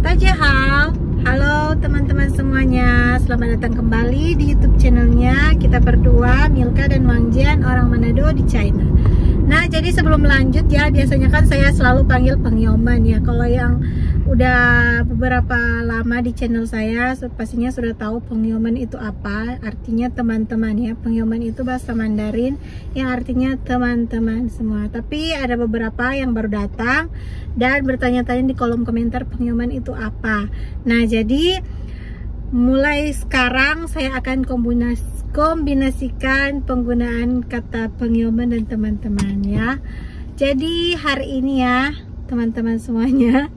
Tajihao, halo teman-teman semuanya, selamat datang kembali di YouTube channelnya kita berdua, Milka dan Wang Jian, orang Manado di China. Nah, jadi sebelum lanjut ya, biasanya kan saya selalu panggil Pengyoman ya. Kalau yang udah beberapa lama di channel saya, pastinya sudah tahu Pengyoman itu apa. Artinya teman-teman ya. Pengyoman itu bahasa Mandarin yang artinya teman-teman semua. Tapi ada beberapa yang baru datang dan bertanya-tanya di kolom komentar Pengyoman itu apa. Nah, jadi mulai sekarang saya akan kombinasikan penggunaan kata Pengyoman dan teman-teman ya. Jadi hari ini ya teman-teman semuanya,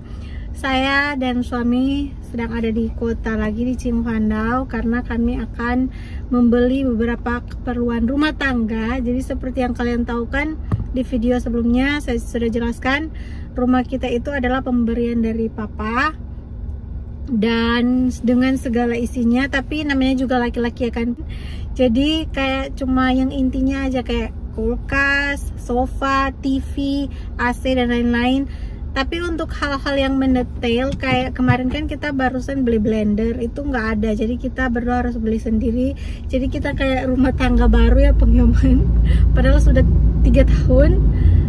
saya dan suami sedang ada di kota lagi di Qinhuangdao karena kami akan membeli beberapa keperluan rumah tangga. Jadi seperti yang kalian tahu kan, di video sebelumnya saya sudah jelaskan, rumah kita itu adalah pemberian dari papa dan dengan segala isinya, tapi namanya juga laki-laki ya kan. Jadi kayak cuma yang intinya aja, kayak kulkas, sofa, TV, AC dan lain-lain. Tapi untuk hal-hal yang mendetail kayak kemarin kan kita barusan beli blender, itu nggak ada, jadi kita berdua harus beli sendiri. Jadi kita kayak rumah tangga baru ya Pengyoman, padahal sudah 3 tahun.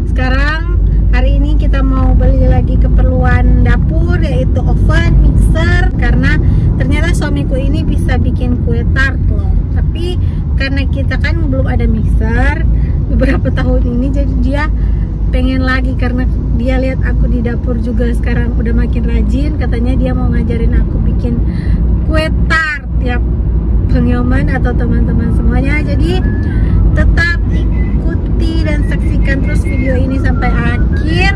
Sekarang hari ini kita mau beli lagi keperluan dapur, yaitu oven, mixer, karena ternyata suamiku ini bisa bikin kue tart loh. Tapi karena kita kan belum ada mixer beberapa tahun ini, jadi dia pengen lagi karena dia lihat aku di dapur juga sekarang udah makin rajin. Katanya dia mau ngajarin aku bikin kue tart ya Pengyoman atau teman-teman semuanya. Jadi tetap ikuti dan saksikan terus video ini sampai akhir.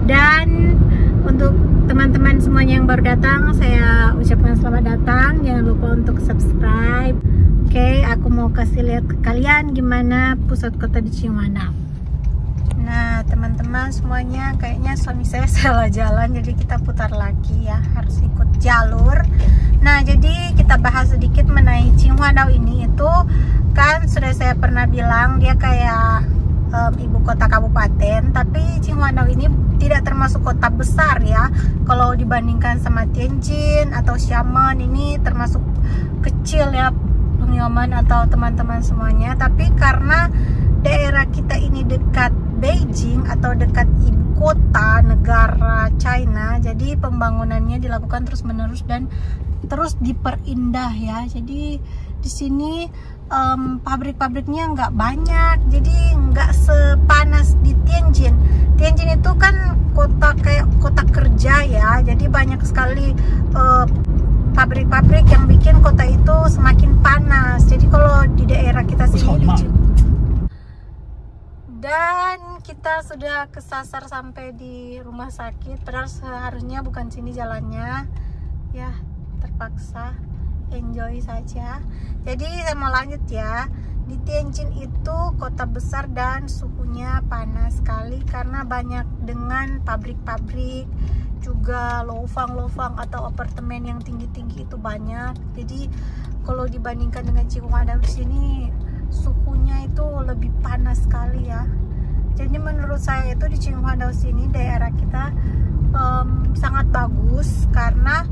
Dan untuk teman-teman semuanya yang baru datang, saya ucapkan selamat datang. Jangan lupa untuk subscribe. Oke, aku mau kasih lihat ke kalian gimana pusat kota di Qinhuangdao. Nah teman-teman semuanya, kayaknya suami saya salah jalan, jadi kita putar lagi ya, harus ikut jalur. Nah jadi kita bahas sedikit mengenai Qinhuangdao ini. Itu kan sudah saya pernah bilang dia kayak ibu kota kabupaten, tapi Qinhuangdao ini tidak termasuk kota besar ya. Kalau dibandingkan sama Tianjin atau Xiamen, ini termasuk kecil ya Pengyoman atau teman-teman semuanya. Tapi karena daerah kita ini dekat Beijing atau dekat ibu kota negara China, jadi pembangunannya dilakukan terus-menerus dan terus diperindah ya. Jadi di sini pabrik-pabriknya nggak banyak, jadi nggak sepanas di Tianjin. Tianjin itu kan kota kayak kota kerja ya, jadi banyak sekali pabrik-pabrik yang bikin kota itu semakin panas. Jadi kalau di daerah kita sini dan kita sudah kesasar sampai di rumah sakit, padahal seharusnya bukan sini jalannya ya, terpaksa enjoy saja. Jadi saya mau lanjut ya. Di Tianjin itu kota besar dan suhunya panas sekali karena banyak dengan pabrik-pabrik, juga lofang-lofang atau apartemen yang tinggi-tinggi itu banyak. Jadi kalau dibandingkan dengan Qinhuangdao di sini, suhunya itu lebih panas sekali ya. Jadi menurut saya itu di Qinhuangdao sini daerah kita sangat bagus karena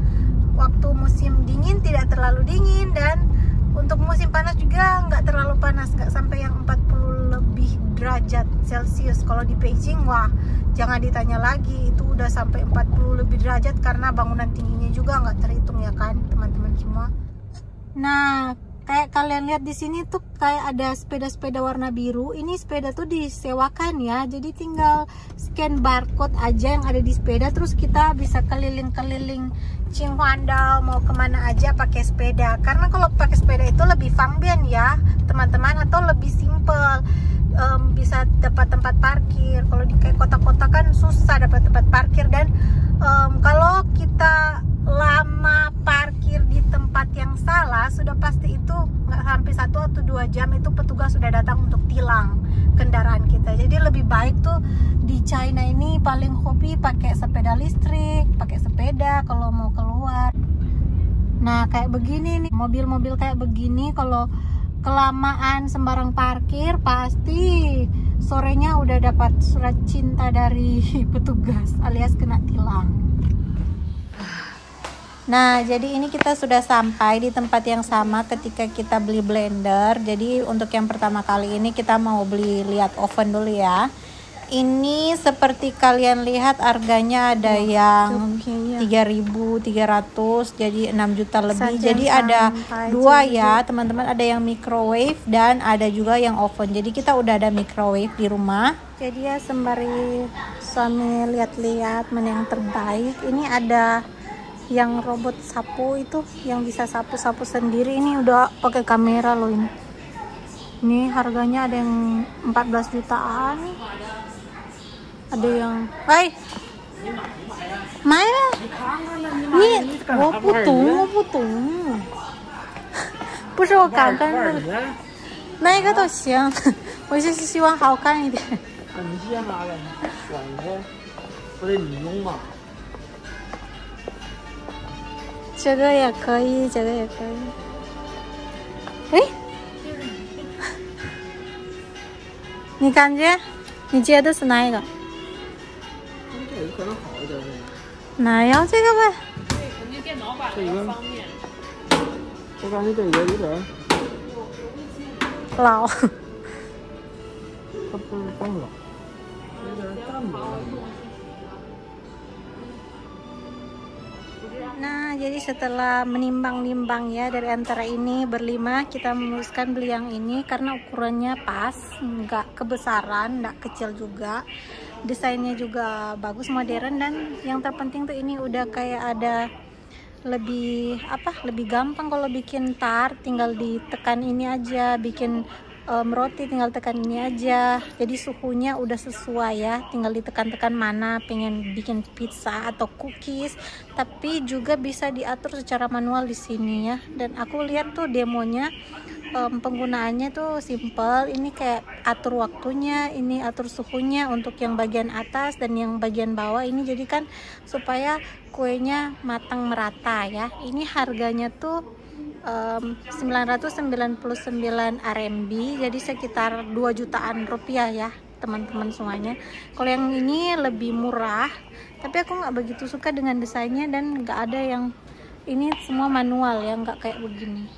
waktu musim dingin tidak terlalu dingin, dan untuk musim panas juga nggak terlalu panas, nggak sampai yang 40 lebih derajat Celcius. Kalau di Beijing, wah jangan ditanya lagi, itu udah sampai 40 lebih derajat karena bangunan tingginya juga nggak terhitung ya kan teman-teman semua. Nah kayak kalian lihat di sini tuh kayak ada sepeda-sepeda warna biru. Ini sepeda tuh disewakan ya, jadi tinggal scan barcode aja yang ada di sepeda, terus kita bisa keliling-keliling Qinhuangdao mau kemana aja pakai sepeda. Karena kalau pakai sepeda itu lebih fangbian ya teman-teman, atau lebih simple, bisa dapat tempat parkir. Kalau di kayak kota-kota kan susah dapat tempat parkir, dan kalau kita lama parkir di tempat yang salah, sudah pasti itu nggak sampai 1 atau 2 jam itu petugas sudah datang untuk tilang kendaraan kita. Jadi lebih baik tuh di China ini paling hobi pakai sepeda listrik, pakai sepeda kalau mau keluar. Nah kayak begini nih, mobil-mobil kayak begini kalau kelamaan sembarang parkir pasti sorenya udah dapat surat cinta dari petugas alias kena tilang. Nah, jadi ini kita sudah sampai di tempat yang sama ketika kita beli blender. Jadi untuk yang pertama kali ini kita mau lihat oven dulu ya. Ini seperti kalian lihat harganya ada yang 3.300, jadi 6 juta lebih. Jadi ada dua ya teman-teman, ada yang microwave dan ada juga yang oven. Jadi kita udah ada microwave di rumah. Jadi ya sembari suami lihat-lihat mana yang terbaik. Ini ada yang robot sapu itu yang bisa sapu-sapu sendiri. Ini udah pakai kamera loh ini. Ini harganya ada yang 14 jutaan. Ada yang, hai, Maya, ini, 我不懂，不是我刚刚的，那个都行，我就是希望好看一点。你喜欢哪个？选一个，不得你用嘛？这个也可以，这个也可以。哎，你感觉？你觉得是哪一个？这个可能好一点。那要这个呗。肯定电脑版比较方便。我感觉这个有点老。它不是光老，有点淡薄。Nah, jadi setelah menimbang-nimbang ya dari antara ini berlima, kita memutuskan beli yang ini karena ukurannya pas, nggak kebesaran, nggak kecil juga. Desainnya juga bagus, modern, dan yang terpenting tuh ini udah kayak ada lebih gampang kalau bikin tart, tinggal ditekan ini aja, bikin roti tinggal tekan ini aja. Jadi suhunya udah sesuai ya, tinggal ditekan-tekan mana pengen bikin pizza atau cookies, tapi juga bisa diatur secara manual di sini ya. Dan aku lihat tuh demonya, penggunaannya tuh simple. Ini kayak atur waktunya, ini atur suhunya untuk yang bagian atas dan yang bagian bawah ini, jadi kan supaya kuenya matang merata ya. Ini harganya tuh 999 RMB, jadi sekitar 2 jutaan rupiah ya teman-teman semuanya. Kalau yang ini lebih murah, tapi aku nggak begitu suka dengan desainnya dan nggak ada yang ini, semua manual ya, nggak kayak begini.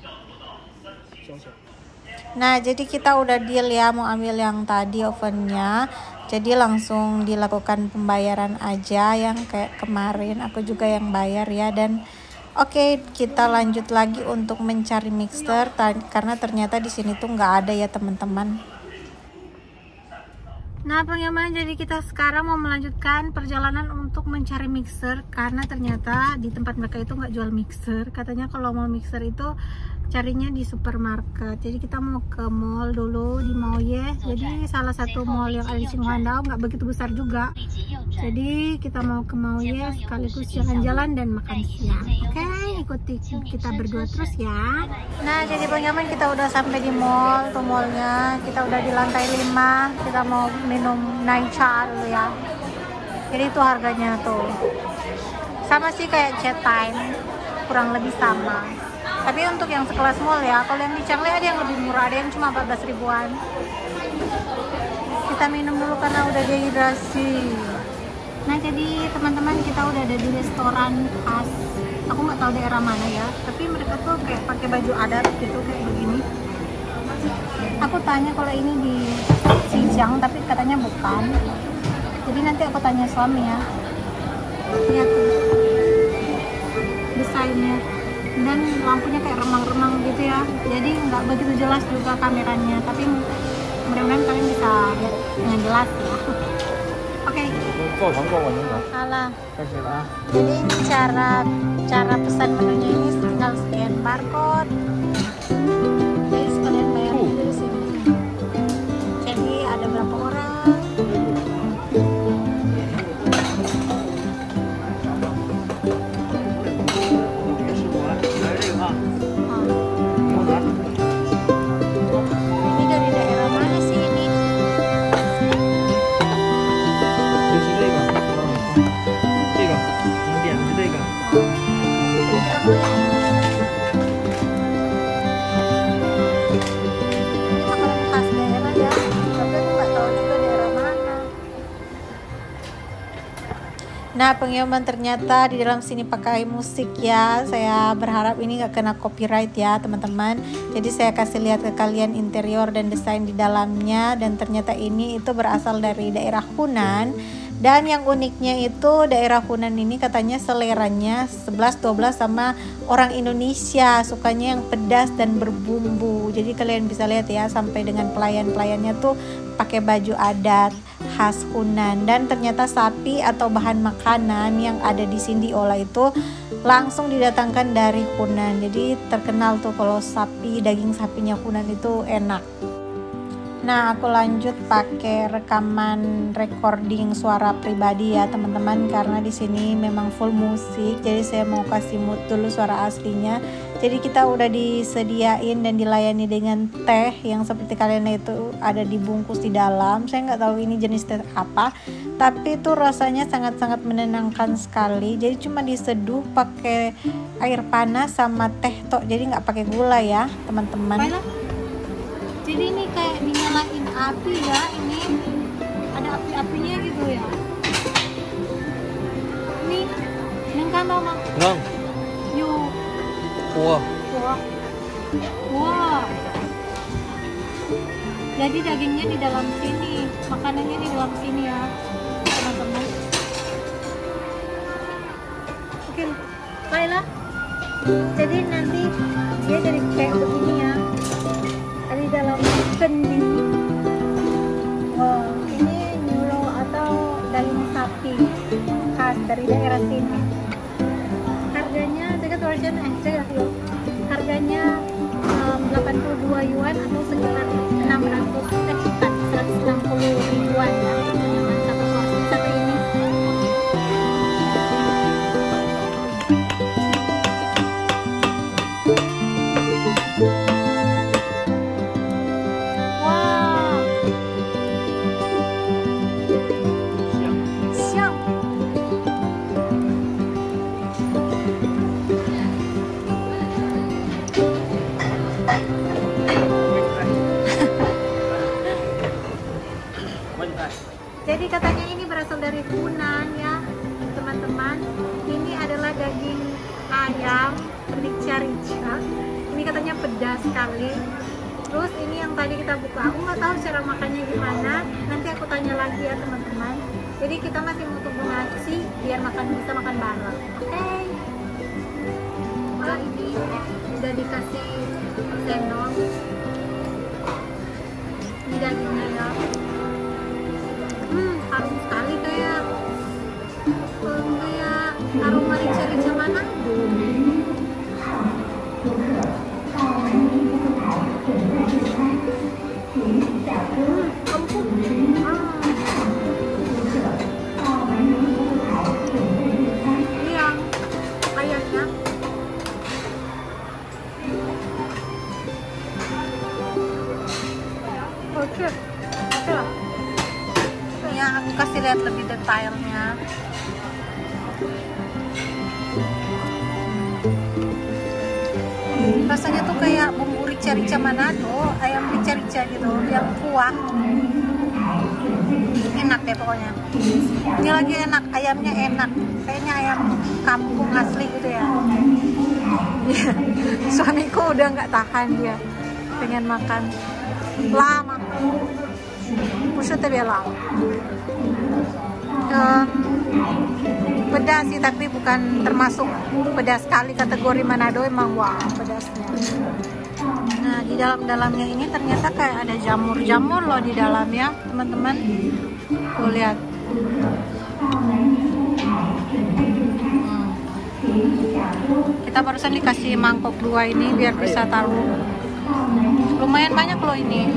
Nah, jadi kita udah deal ya, mau ambil yang tadi ovennya, jadi langsung dilakukan pembayaran aja yang kayak kemarin aku juga yang bayar ya. Dan oke, kita lanjut lagi untuk mencari mixer karena ternyata di sini tuh nggak ada ya teman-teman. Nah teman-teman, jadi kita sekarang mau melanjutkan perjalanan untuk mencari mixer karena ternyata di tempat mereka itu nggak jual mixer. Katanya kalau mau mixer itu carinya di supermarket. Jadi kita mau ke mall dulu, di Maoye. Jadi salah satu mall yang ada di Qinhuangdao, nggak begitu besar juga. Jadi kita mau ke Maoye sekaligus jalan-jalan dan makan siang. Oke, ikuti kita berdua terus ya. Nah jadi teman-teman, kita udah sampai di mall. Tuh mallnya, kita udah di lantai 5. Kita mau minum Naicha dulu ya. Jadi itu harganya tuh sama sih kayak Chat Time, kurang lebih sama. Tapi untuk yang sekelas mall ya, kalau yang di Changle ada yang lebih murah, ada yang cuma 14 ribuan. Kita minum dulu karena udah dehidrasi. Nah jadi teman-teman, kita udah ada di restoran khas, aku nggak tahu daerah mana ya, tapi mereka tuh kayak pakai baju adat gitu kayak begini. Aku tanya kalau ini di Xinjiang, tapi katanya bukan. Jadi nanti aku tanya suami ya. Lihat tuh desainnya, dan lampunya kayak remang-remang gitu ya, jadi nggak begitu jelas juga kameranya, tapi mudah-mudahan kalian bisa lihat dengan jelas ya. Oke. Salah. Jadi ini cara pesan menunya, ini tinggal scan barcode. Jadi sekalian bayar di sini. Jadi ada berapa orang? Ini dari daerah mana sih ini? Makanan khas daerah ya, tapi aku nggak tahu juga daerah mana. Nah, pengyoman ternyata di dalam sini pakai musik ya. Saya berharap ini nggak kena copyright ya teman-teman. Jadi saya kasih lihat ke kalian interior dan desain di dalamnya. Dan ternyata ini itu berasal dari daerah Hunan. Dan yang uniknya itu daerah Hunan ini katanya seleranya 11-12 sama orang Indonesia. Sukanya yang pedas dan berbumbu. Jadi kalian bisa lihat ya, sampai dengan pelayan-pelayannya tuh pakai baju adat khas Hunan. Dan ternyata sapi atau bahan makanan yang ada di sini diolah itu langsung didatangkan dari Hunan. Jadi terkenal tuh kalau sapi, daging sapinya Hunan itu enak. Nah, aku lanjut pakai rekaman recording suara pribadi ya teman-teman, karena di sini memang full musik. Jadi saya mau kasih mood dulu suara aslinya. Jadi kita udah disediain dan dilayani dengan teh yang seperti kalian lihat itu ada dibungkus di dalam. Saya nggak tahu ini jenis teh apa, tapi itu rasanya sangat-sangat menenangkan sekali. Jadi cuma diseduh pakai air panas sama teh tok. Jadi nggak pakai gula ya teman-teman. Jadi ini kayak dinyalain api ya, ini ada api-apinya gitu ya. Ini kan mama. Nang. Yuk. Wah. Wah. Jadi dagingnya di dalam sini, makanannya di dalam sini ya, teman-teman. Oke, baiklah. Jadi nanti dia jadi kayak begini ya. Di dalam kendi. Oh, ini nyulo atau daging sapi khas dari daerah sini. Harganya harganya 82 yuan atau sekitar 160 ribuan ya. Satu porsi satu ini. Jadi katanya ini berasal dari Hunan ya teman-teman. Ini adalah daging ayam rica-rica. Ini katanya pedas sekali. Terus ini yang tadi kita buka, aku nggak tahu cara makannya gimana. Nanti aku tanya lagi ya teman-teman. Jadi kita masih mau tunggu nasi biar bisa makan bareng. Oke. Nah, ini udah dikasih sendok. Ini dagingnya ya. Harum sekali kayak aroma rica-rica Manado. Empuk. Ini yang ayamnya. Oke lah. Ya, aku kasih lihat lebih detailnya. Rasanya tuh kayak bumbu rica-rica Manado, ayam rica-rica gitu, yang kuah. Enak deh pokoknya. Ini lagi enak, ayamnya enak. Kayaknya ayam kampung asli gitu ya. Suamiku udah nggak tahan, dia pengen makan lama. Pedas sih, tapi bukan termasuk pedas sekali, kategori Manado emang wah pedasnya. Nah, di dalamnya ini ternyata kayak ada jamur-jamur loh di dalamnya teman-teman. Tuh lihat. Kita barusan dikasih mangkok 2 ini biar bisa taruh. Lumayan banyak loh ini.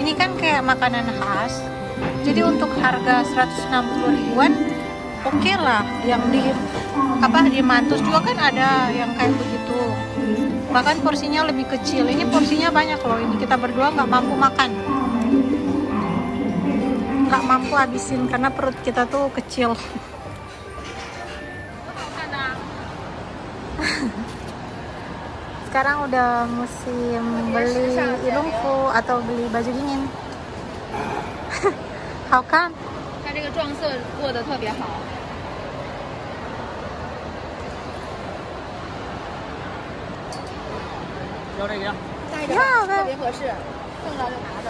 Ini kan kayak makanan khas. Jadi untuk harga 160 ribuan oke lah. Yang di Mantus juga kan ada yang kayak begitu. Bahkan porsinya lebih kecil. Ini porsinya banyak loh. Ini kita berdua nggak mampu makan. Nggak mampu habisin karena perut kita tuh kecil. Sekarang udah musim beli ilungfu atau beli baju dingin. How come? 它这个撞色做的特别好，要这个呀？带着吧，特别合适，碰到就拿着。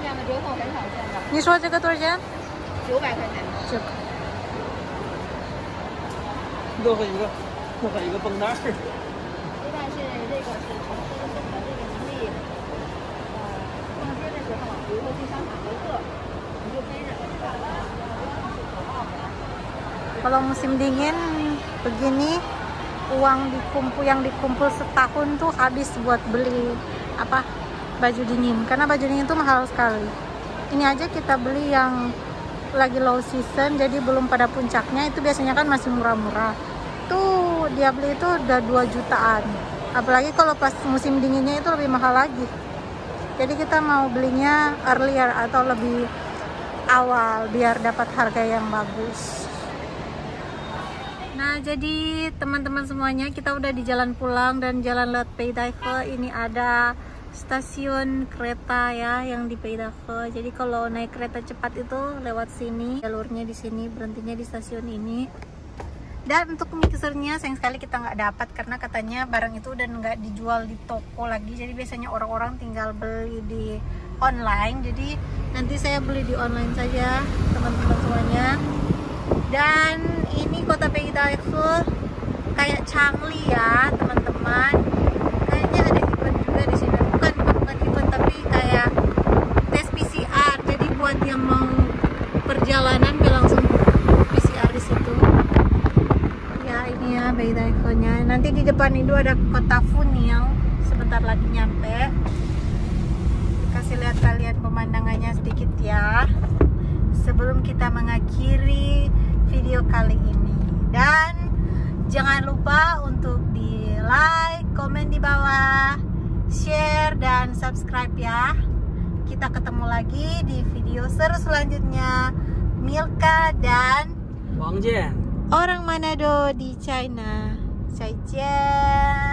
这样的折扣很少见的。你说这个多少钱？900块钱。这个多和一个，多和一个绷带儿。一旦是这个是城市的这个能力，逛街的时候，比如说去商场游客，你就背着。 Kalau musim dingin begini uang yang dikumpul setahun tuh habis buat beli apa baju dingin, karena baju dingin tuh mahal sekali. Ini aja kita beli yang lagi low season, jadi belum pada puncaknya, itu biasanya kan masih murah-murah. Tuh dia beli itu udah 2 jutaan. Apalagi kalau pas musim dinginnya itu lebih mahal lagi. Jadi kita mau belinya earlier atau lebih awal biar dapat harga yang bagus. Nah, jadi teman-teman semuanya, kita udah di jalan pulang dan jalan lewat Paydayfe. Ini ada stasiun kereta ya yang di Paydayfe. Jadi kalau naik kereta cepat itu lewat sini, jalurnya di sini, berhentinya di stasiun ini. Dan untuk mixernya sayang sekali kita nggak dapat karena katanya barang itu udah nggak dijual di toko lagi. Jadi biasanya orang-orang tinggal beli di online. Jadi nanti saya beli di online saja teman-teman semuanya. Dan ini kota Paydayfe kayak Changi ya teman-teman. Kayaknya ada event juga di sini. Bukan event tapi kayak tes PCR. Jadi buat yang mau perjalanan langsung PCR di situ. Ya ini ya Paydayfe-nya. Nanti di depan itu ada kota Funil. Sebentar lagi nyampe. Kasih lihat kalian pemandangannya sedikit ya. Sebelum kita mengakhiri video kali ini, dan jangan lupa untuk di like, komen di bawah, share dan subscribe ya. Kita ketemu lagi di video seru selanjutnya. Milka dan Wang Jian, orang Manado di China. 再见。